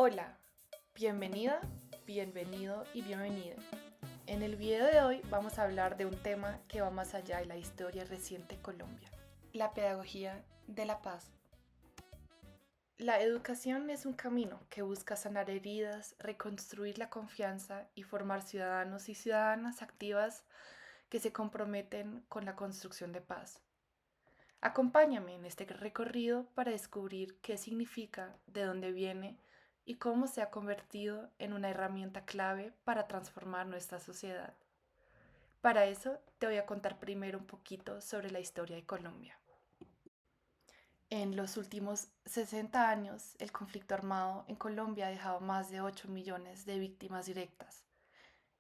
Hola, bienvenida, bienvenido y bienvenida. En el video de hoy vamos a hablar de un tema que va más allá de la historia reciente de Colombia, la pedagogía de la paz. La educación es un camino que busca sanar heridas, reconstruir la confianza y formar ciudadanos y ciudadanas activas que se comprometen con la construcción de paz. Acompáñame en este recorrido para descubrir qué significa, de dónde viene y cómo se ha convertido en una herramienta clave para transformar nuestra sociedad. Para eso te voy a contar primero un poquito sobre la historia de Colombia. En los últimos 60 años, el conflicto armado en Colombia ha dejado más de 8 millones de víctimas directas.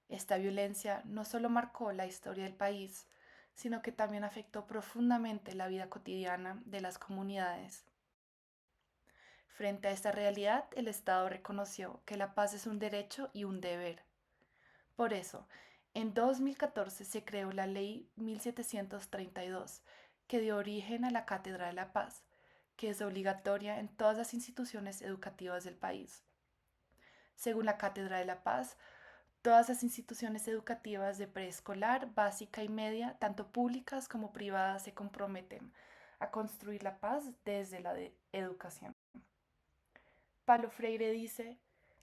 Esta violencia no solo marcó la historia del país, sino que también afectó profundamente la vida cotidiana de las comunidades. Frente a esta realidad, el Estado reconoció que la paz es un derecho y un deber. Por eso, en 2014 se creó la Ley 1732, que dio origen a la Cátedra de la Paz, que es obligatoria en todas las instituciones educativas del país. Según la Cátedra de la Paz, todas las instituciones educativas de preescolar, básica y media, tanto públicas como privadas, se comprometen a construir la paz desde la educación. Paulo Freire dice,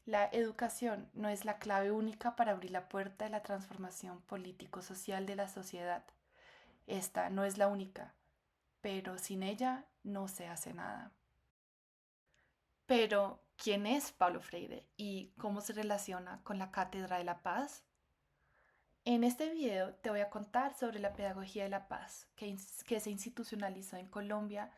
la educación no es la clave única para abrir la puerta de la transformación político-social de la sociedad. Esta no es la única, pero sin ella no se hace nada. Pero, ¿quién es Paulo Freire y cómo se relaciona con la Cátedra de la Paz? En este video te voy a contar sobre la pedagogía de la paz que se institucionalizó en Colombia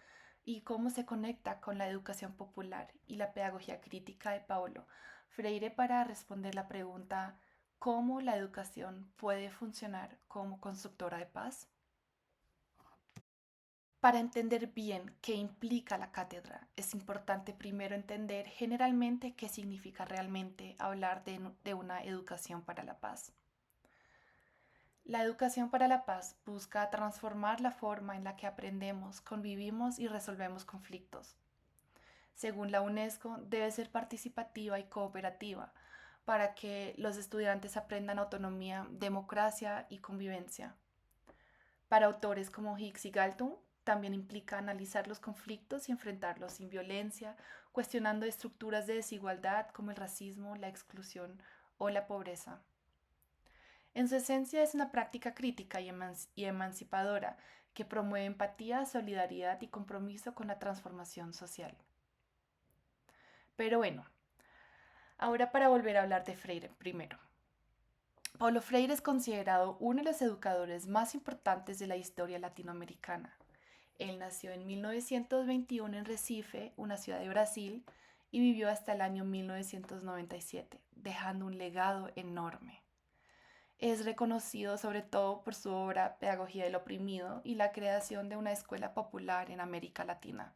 y cómo se conecta con la educación popular y la pedagogía crítica de Paulo Freire para responder la pregunta ¿cómo la educación puede funcionar como constructora de paz? Para entender bien qué implica la cátedra, es importante primero entender generalmente qué significa realmente hablar de una educación para la paz. La educación para la paz busca transformar la forma en la que aprendemos, convivimos y resolvemos conflictos. Según la UNESCO, debe ser participativa y cooperativa para que los estudiantes aprendan autonomía, democracia y convivencia. Para autores como Hicks y Galton, también implica analizar los conflictos y enfrentarlos sin violencia, cuestionando estructuras de desigualdad como el racismo, la exclusión o la pobreza. En su esencia es una práctica crítica y emancipadora que promueve empatía, solidaridad y compromiso con la transformación social. Pero bueno, ahora para volver a hablar de Freire primero. Paulo Freire es considerado uno de los educadores más importantes de la historia latinoamericana. Él nació en 1921 en Recife, una ciudad de Brasil, y vivió hasta el año 1997, dejando un legado enorme. Es reconocido sobre todo por su obra Pedagogía del Oprimido y la creación de una escuela popular en América Latina.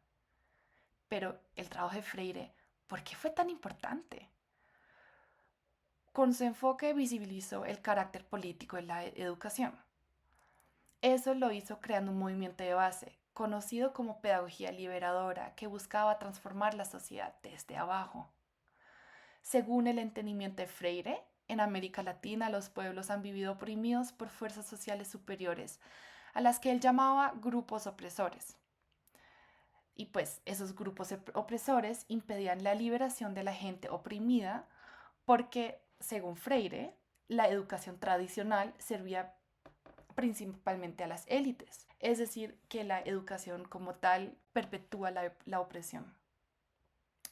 Pero el trabajo de Freire, ¿por qué fue tan importante? Con su enfoque visibilizó el carácter político de la educación. Eso lo hizo creando un movimiento de base, conocido como pedagogía liberadora, que buscaba transformar la sociedad desde abajo. Según el entendimiento de Freire, en América Latina los pueblos han vivido oprimidos por fuerzas sociales superiores, a las que él llamaba grupos opresores. Y pues esos grupos opresores impedían la liberación de la gente oprimida porque, según Freire, la educación tradicional servía principalmente a las élites, es decir, que la educación como tal perpetúa la opresión.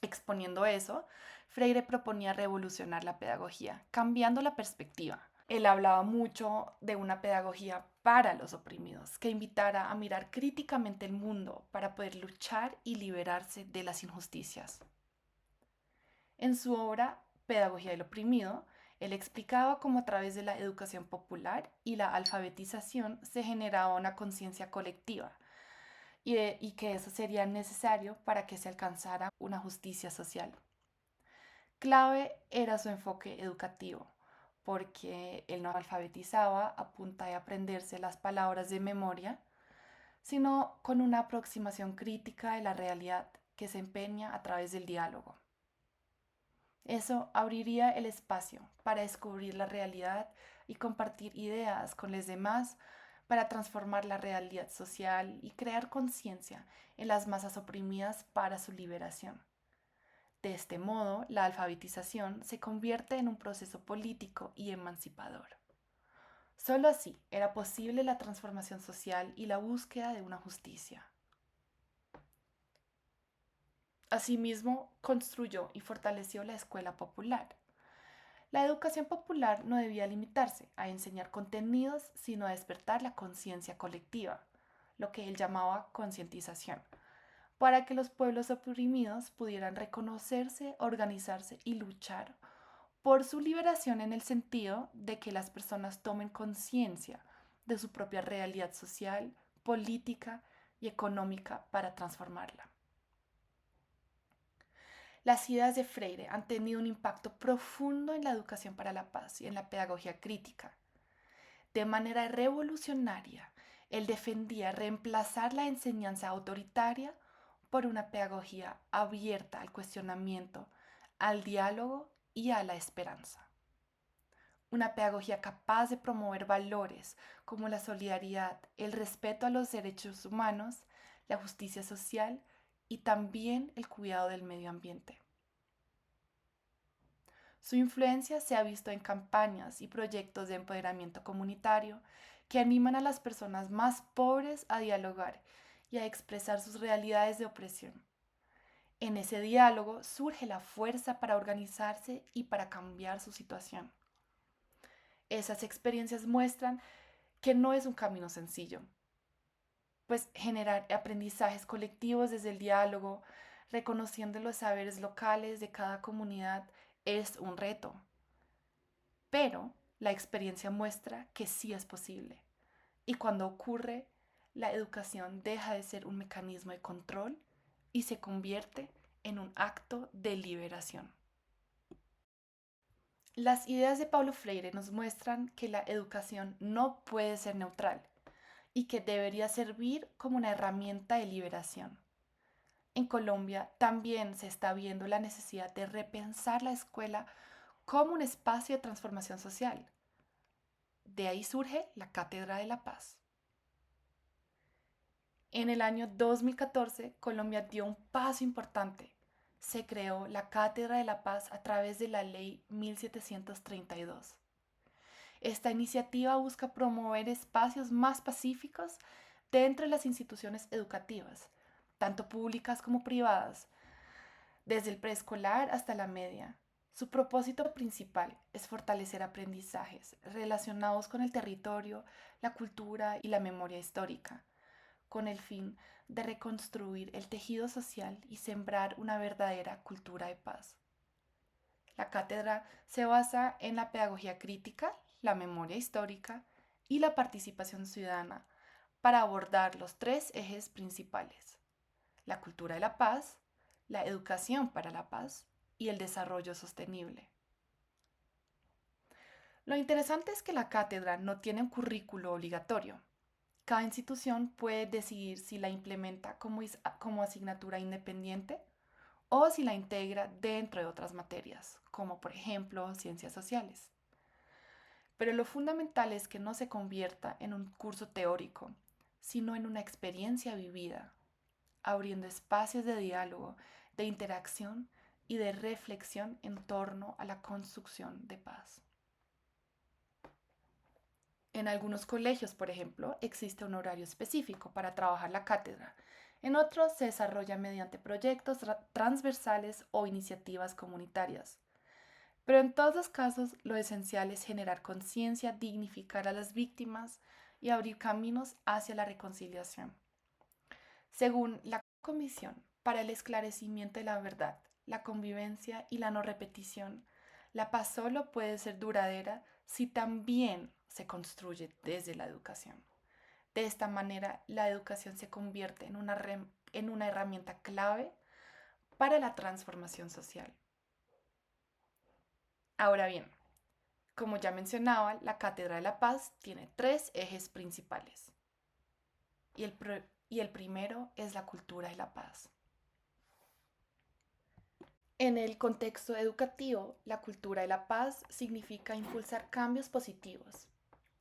Exponiendo eso, Freire proponía revolucionar la pedagogía, cambiando la perspectiva. Él hablaba mucho de una pedagogía para los oprimidos, que invitara a mirar críticamente el mundo para poder luchar y liberarse de las injusticias. En su obra Pedagogía del Oprimido, él explicaba cómo a través de la educación popular y la alfabetización se generaba una conciencia colectiva y que eso sería necesario para que se alcanzara una justicia social. Clave era su enfoque educativo, porque él no alfabetizaba a punta de aprenderse las palabras de memoria, sino con una aproximación crítica de la realidad que se empeña a través del diálogo. Eso abriría el espacio para descubrir la realidad y compartir ideas con los demás para transformar la realidad social y crear conciencia en las masas oprimidas para su liberación. De este modo, la alfabetización se convierte en un proceso político y emancipador. Solo así era posible la transformación social y la búsqueda de una justicia. Asimismo, construyó y fortaleció la escuela popular. La educación popular no debía limitarse a enseñar contenidos, sino a despertar la conciencia colectiva, lo que él llamaba concientización, para que los pueblos oprimidos pudieran reconocerse, organizarse y luchar por su liberación en el sentido de que las personas tomen conciencia de su propia realidad social, política y económica para transformarla. Las ideas de Freire han tenido un impacto profundo en la educación para la paz y en la pedagogía crítica. De manera revolucionaria, él defendía reemplazar la enseñanza autoritaria por una pedagogía abierta al cuestionamiento, al diálogo y a la esperanza. Una pedagogía capaz de promover valores como la solidaridad, el respeto a los derechos humanos, la justicia social y también el cuidado del medio ambiente. Su influencia se ha visto en campañas y proyectos de empoderamiento comunitario que animan a las personas más pobres a dialogar y a expresar sus realidades de opresión. En ese diálogo surge la fuerza para organizarse y para cambiar su situación. Esas experiencias muestran que no es un camino sencillo, pues generar aprendizajes colectivos desde el diálogo, reconociendo los saberes locales de cada comunidad, es un reto. Pero la experiencia muestra que sí es posible. Y cuando ocurre, la educación deja de ser un mecanismo de control y se convierte en un acto de liberación. Las ideas de Paulo Freire nos muestran que la educación no puede ser neutral y que debería servir como una herramienta de liberación. En Colombia también se está viendo la necesidad de repensar la escuela como un espacio de transformación social. De ahí surge la Cátedra de la Paz. En el año 2014, Colombia dio un paso importante. Se creó la Cátedra de la Paz a través de la Ley 1732. Esta iniciativa busca promover espacios más pacíficos dentro de las instituciones educativas, tanto públicas como privadas, desde el preescolar hasta la media. Su propósito principal es fortalecer aprendizajes relacionados con el territorio, la cultura y la memoria histórica, con el fin de reconstruir el tejido social y sembrar una verdadera cultura de paz. La cátedra se basa en la pedagogía crítica, la memoria histórica y la participación ciudadana para abordar los tres ejes principales: la cultura de la paz, la educación para la paz y el desarrollo sostenible. Lo interesante es que la cátedra no tiene un currículo obligatorio. Cada institución puede decidir si la implementa como asignatura independiente o si la integra dentro de otras materias, como por ejemplo ciencias sociales. Pero lo fundamental es que no se convierta en un curso teórico, sino en una experiencia vivida, abriendo espacios de diálogo, de interacción y de reflexión en torno a la construcción de paz. En algunos colegios, por ejemplo, existe un horario específico para trabajar la cátedra. En otros se desarrolla mediante proyectos transversales o iniciativas comunitarias. Pero en todos los casos, lo esencial es generar conciencia, dignificar a las víctimas y abrir caminos hacia la reconciliación. Según la Comisión para el Esclarecimiento de la Verdad, la Convivencia y la No Repetición, la paz solo puede ser duradera si también se construye desde la educación. De esta manera, la educación se convierte en una herramienta clave para la transformación social. Ahora bien, como ya mencionaba, la Cátedra de la Paz tiene tres ejes principales. Y el primero es la cultura de la paz. En el contexto educativo, la cultura de la paz significa impulsar cambios positivos.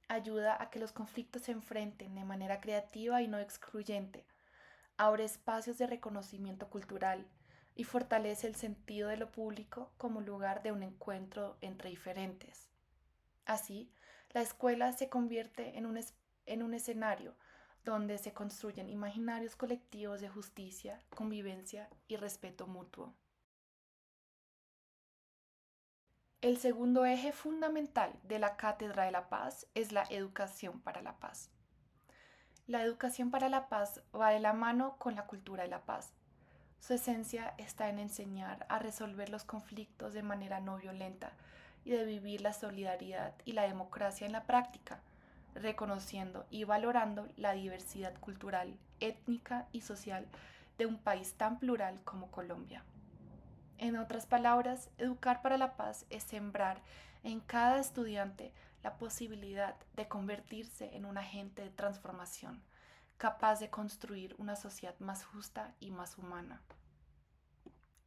Ayuda a que los conflictos se enfrenten de manera creativa y no excluyente. Abre espacios de reconocimiento cultural y fortalece el sentido de lo público como lugar de un encuentro entre diferentes. Así, la escuela se convierte en un escenario donde se construyen imaginarios colectivos de justicia, convivencia y respeto mutuo. El segundo eje fundamental de la Cátedra de la Paz es la educación para la paz. La educación para la paz va de la mano con la cultura de la paz. Su esencia está en enseñar a resolver los conflictos de manera no violenta y de vivir la solidaridad y la democracia en la práctica, reconociendo y valorando la diversidad cultural, étnica y social de un país tan plural como Colombia. En otras palabras, educar para la paz es sembrar en cada estudiante la posibilidad de convertirse en un agente de transformación, capaz de construir una sociedad más justa y más humana.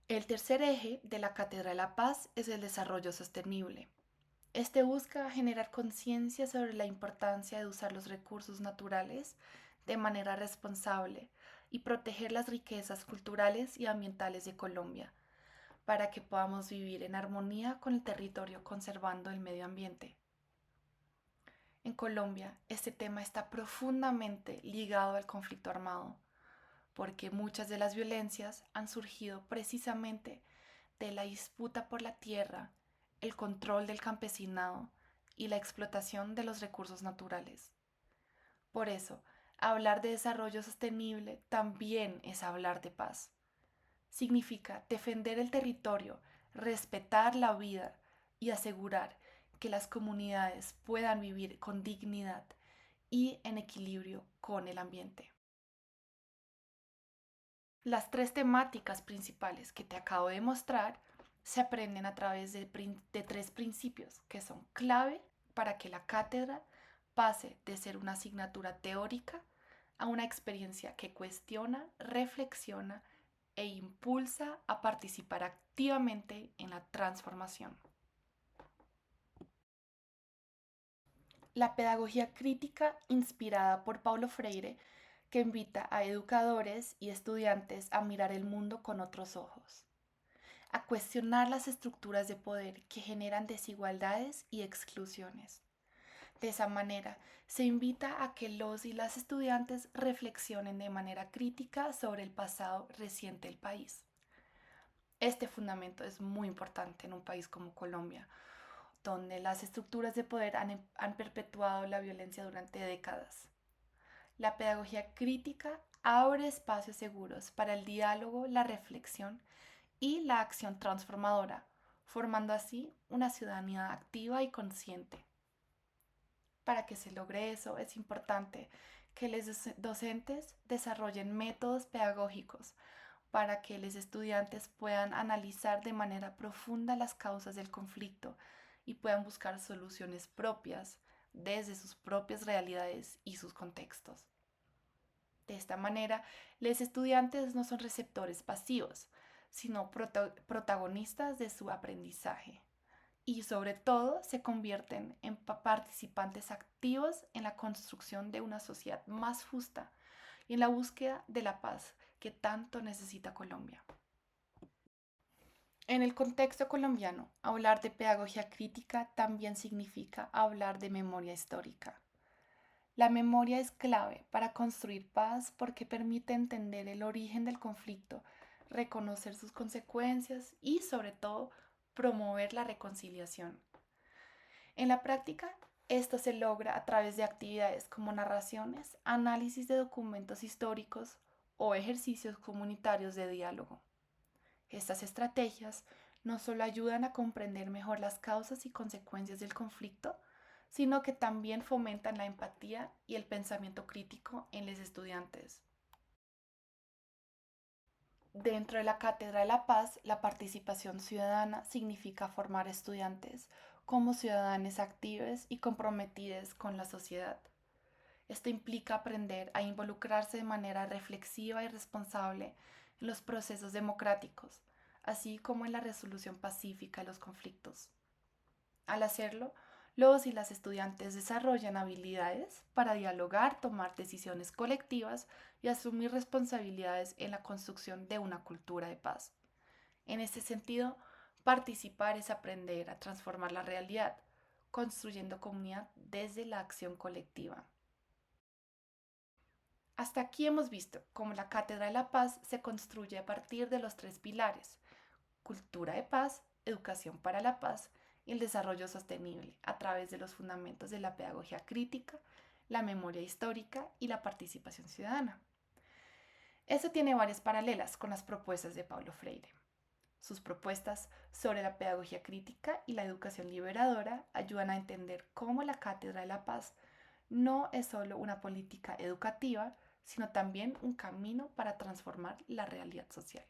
El tercer eje de la Cátedra de la Paz es el desarrollo sostenible. Este busca generar conciencia sobre la importancia de usar los recursos naturales de manera responsable y proteger las riquezas culturales y ambientales de Colombia, para que podamos vivir en armonía con el territorio conservando el medio ambiente. En Colombia, este tema está profundamente ligado al conflicto armado, porque muchas de las violencias han surgido precisamente de la disputa por la tierra, el control del campesinado y la explotación de los recursos naturales. Por eso, hablar de desarrollo sostenible también es hablar de paz. Significa defender el territorio, respetar la vida y asegurar que las comunidades puedan vivir con dignidad y en equilibrio con el ambiente. Las tres temáticas principales que te acabo de mostrar se aprenden a través de tres principios que son clave para que la cátedra pase de ser una asignatura teórica a una experiencia que cuestiona, reflexiona e impulsa a participar activamente en la transformación. La pedagogía crítica inspirada por Paulo Freire, que invita a educadores y estudiantes a mirar el mundo con otros ojos, a cuestionar las estructuras de poder que generan desigualdades y exclusiones. De esa manera, se invita a que los y las estudiantes reflexionen de manera crítica sobre el pasado reciente del país. Este fundamento es muy importante en un país como Colombia, donde las estructuras de poder han perpetuado la violencia durante décadas. La pedagogía crítica abre espacios seguros para el diálogo, la reflexión y la acción transformadora, formando así una ciudadanía activa y consciente. Para que se logre eso es importante que los docentes desarrollen métodos pedagógicos para que los estudiantes puedan analizar de manera profunda las causas del conflicto y puedan buscar soluciones propias desde sus propias realidades y sus contextos. De esta manera, los estudiantes no son receptores pasivos, sino protagonistas de su aprendizaje y sobre todo se convierten en participantes activos en la construcción de una sociedad más justa y en la búsqueda de la paz que tanto necesita Colombia. En el contexto colombiano, hablar de pedagogía crítica también significa hablar de memoria histórica. La memoria es clave para construir paz porque permite entender el origen del conflicto, reconocer sus consecuencias y, sobre todo, promover la reconciliación. En la práctica, esto se logra a través de actividades como narraciones, análisis de documentos históricos o ejercicios comunitarios de diálogo. Estas estrategias no solo ayudan a comprender mejor las causas y consecuencias del conflicto, sino que también fomentan la empatía y el pensamiento crítico en los estudiantes. Dentro de la Cátedra de la Paz, la participación ciudadana significa formar estudiantes como ciudadanos activos y comprometidos con la sociedad. Esto implica aprender a involucrarse de manera reflexiva y responsable en los procesos democráticos, así como en la resolución pacífica de los conflictos. Al hacerlo, los y las estudiantes desarrollan habilidades para dialogar, tomar decisiones colectivas y asumir responsabilidades en la construcción de una cultura de paz. En este sentido, participar es aprender a transformar la realidad, construyendo comunidad desde la acción colectiva. Hasta aquí hemos visto cómo la Cátedra de la Paz se construye a partir de los tres pilares: cultura de paz, educación para la paz y el desarrollo sostenible a través de los fundamentos de la pedagogía crítica, la memoria histórica y la participación ciudadana. Eso tiene varias paralelas con las propuestas de Paulo Freire. Sus propuestas sobre la pedagogía crítica y la educación liberadora ayudan a entender cómo la Cátedra de la Paz no es solo una política educativa, sino también un camino para transformar la realidad social.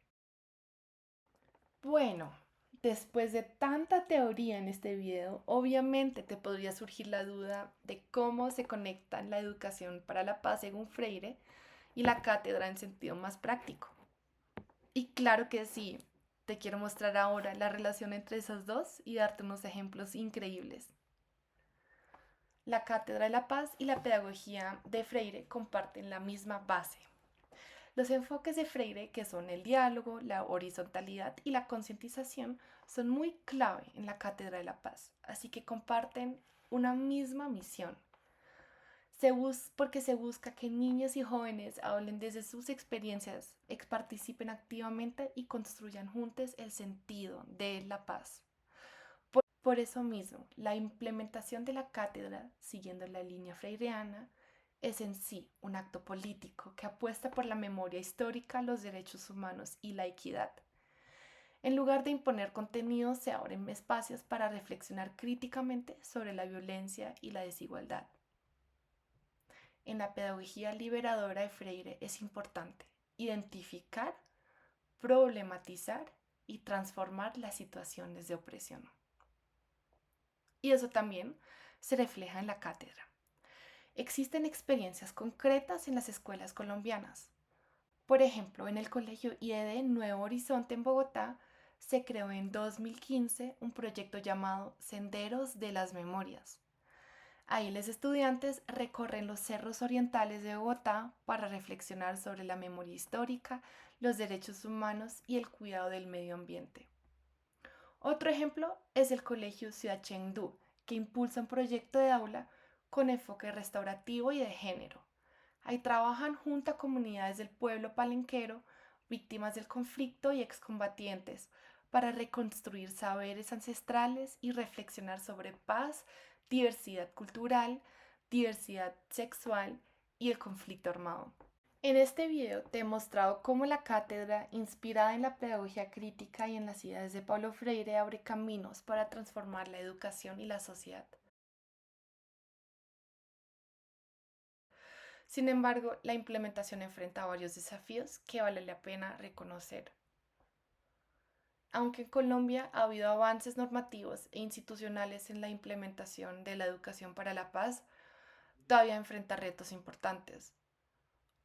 Bueno, después de tanta teoría en este video, obviamente te podría surgir la duda de cómo se conectan la educación para la paz según Freire y la cátedra en sentido más práctico. Y claro que sí, te quiero mostrar ahora la relación entre esas dos y darte unos ejemplos increíbles. La Cátedra de la Paz y la pedagogía de Freire comparten la misma base. Los enfoques de Freire, que son el diálogo, la horizontalidad y la concientización, son muy clave en la Cátedra de la Paz, así que comparten una misma misión. Porque se busca que niños y jóvenes hablen desde sus experiencias, participen activamente y construyan juntos el sentido de la paz. Por eso mismo, la implementación de la cátedra, siguiendo la línea freireana, es en sí un acto político que apuesta por la memoria histórica, los derechos humanos y la equidad. En lugar de imponer contenidos, se abren espacios para reflexionar críticamente sobre la violencia y la desigualdad. En la pedagogía liberadora de Freire es importante identificar, problematizar y transformar las situaciones de opresión. Y eso también se refleja en la cátedra. Existen experiencias concretas en las escuelas colombianas. Por ejemplo, en el Colegio IED Nuevo Horizonte en Bogotá se creó en 2015 un proyecto llamado Senderos de las Memorias. Ahí los estudiantes recorren los cerros orientales de Bogotá para reflexionar sobre la memoria histórica, los derechos humanos y el cuidado del medio ambiente. Otro ejemplo es el Colegio Ciudad Chengdu, que impulsa un proyecto de aula con enfoque restaurativo y de género. Ahí trabajan junto a comunidades del pueblo palenquero, víctimas del conflicto y excombatientes, para reconstruir saberes ancestrales y reflexionar sobre paz, diversidad cultural, diversidad sexual y el conflicto armado. En este video te he mostrado cómo la cátedra, inspirada en la pedagogía crítica y en las ideas de Paulo Freire, abre caminos para transformar la educación y la sociedad. Sin embargo, la implementación enfrenta varios desafíos que vale la pena reconocer. Aunque en Colombia ha habido avances normativos e institucionales en la implementación de la educación para la paz, todavía enfrenta retos importantes.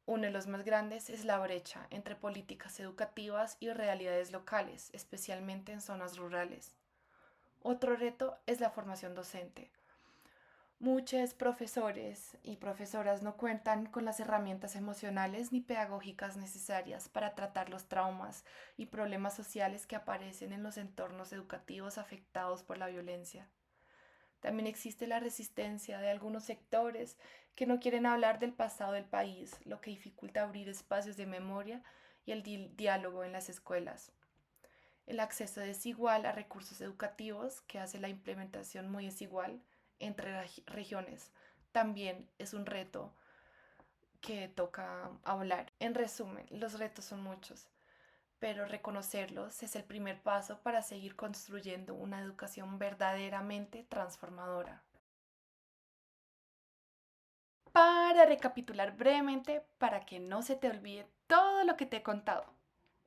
Uno de los más grandes es la brecha entre políticas educativas y realidades locales, especialmente en zonas rurales. Otro reto es la formación docente. Muchos profesores y profesoras no cuentan con las herramientas emocionales ni pedagógicas necesarias para tratar los traumas y problemas sociales que aparecen en los entornos educativos afectados por la violencia. También existe la resistencia de algunos sectores que no quieren hablar del pasado del país, lo que dificulta abrir espacios de memoria y el diálogo en las escuelas. El acceso desigual a recursos educativos, que hace la implementación muy desigual entre regiones, también es un reto que toca hablar. En resumen, los retos son muchos, pero reconocerlos es el primer paso para seguir construyendo una educación verdaderamente transformadora. Para recapitular brevemente, para que no se te olvide todo lo que te he contado,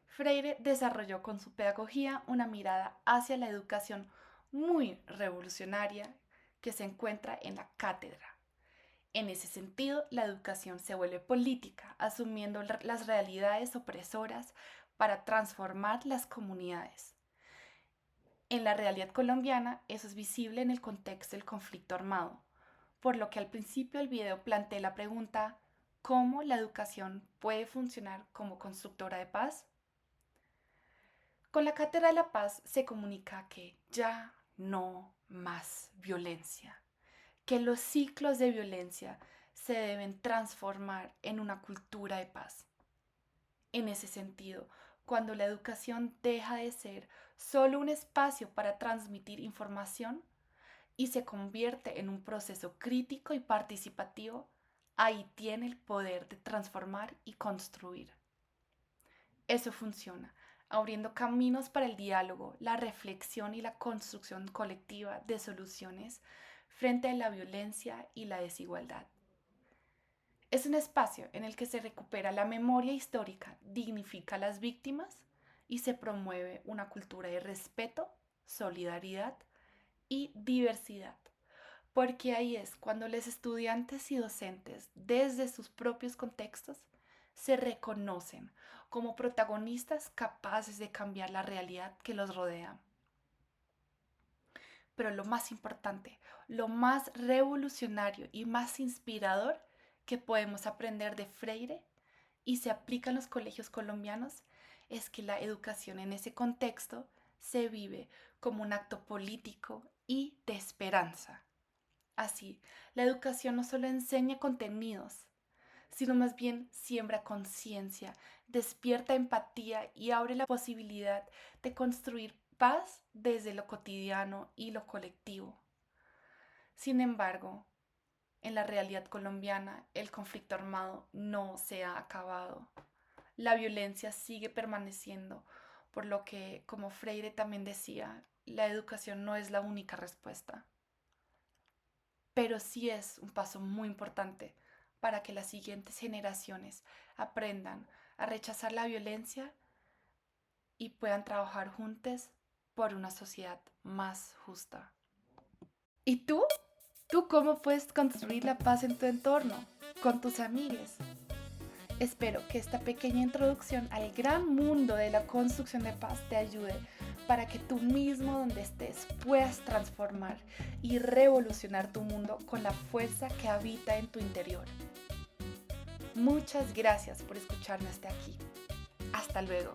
Freire desarrolló con su pedagogía una mirada hacia la educación muy revolucionaria que se encuentra en la cátedra. En ese sentido, la educación se vuelve política, asumiendo las realidades opresoras para transformar las comunidades. En la realidad colombiana, eso es visible en el contexto del conflicto armado, por lo que al principio del video planteé la pregunta: ¿cómo la educación puede funcionar como constructora de paz? Con la Cátedra de la Paz se comunica que ya no más violencia, que los ciclos de violencia se deben transformar en una cultura de paz. En ese sentido, cuando la educación deja de ser solo un espacio para transmitir información y se convierte en un proceso crítico y participativo, ahí tiene el poder de transformar y construir. Eso funciona, abriendo caminos para el diálogo, la reflexión y la construcción colectiva de soluciones frente a la violencia y la desigualdad. Es un espacio en el que se recupera la memoria histórica, dignifica a las víctimas y se promueve una cultura de respeto, solidaridad y diversidad. Porque ahí es cuando los estudiantes y docentes, desde sus propios contextos, se reconocen como protagonistas capaces de cambiar la realidad que los rodea. Pero lo más importante, lo más revolucionario y más inspirador que podemos aprender de Freire y se aplica en los colegios colombianos es que la educación en ese contexto se vive como un acto político y de esperanza. Así, la educación no solo enseña contenidos, sino más bien siembra conciencia, despierta empatía y abre la posibilidad de construir paz desde lo cotidiano y lo colectivo. Sin embargo, en la realidad colombiana, el conflicto armado no se ha acabado. La violencia sigue permaneciendo, por lo que, como Freire también decía, la educación no es la única respuesta. Pero sí es un paso muy importante para que las siguientes generaciones aprendan a rechazar la violencia y puedan trabajar juntos por una sociedad más justa. ¿Y tú? ¿Tú cómo puedes construir la paz en tu entorno, con tus amigos? Espero que esta pequeña introducción al gran mundo de la construcción de paz te ayude para que tú mismo donde estés puedas transformar y revolucionar tu mundo con la fuerza que habita en tu interior. Muchas gracias por escucharme hasta aquí. Hasta luego.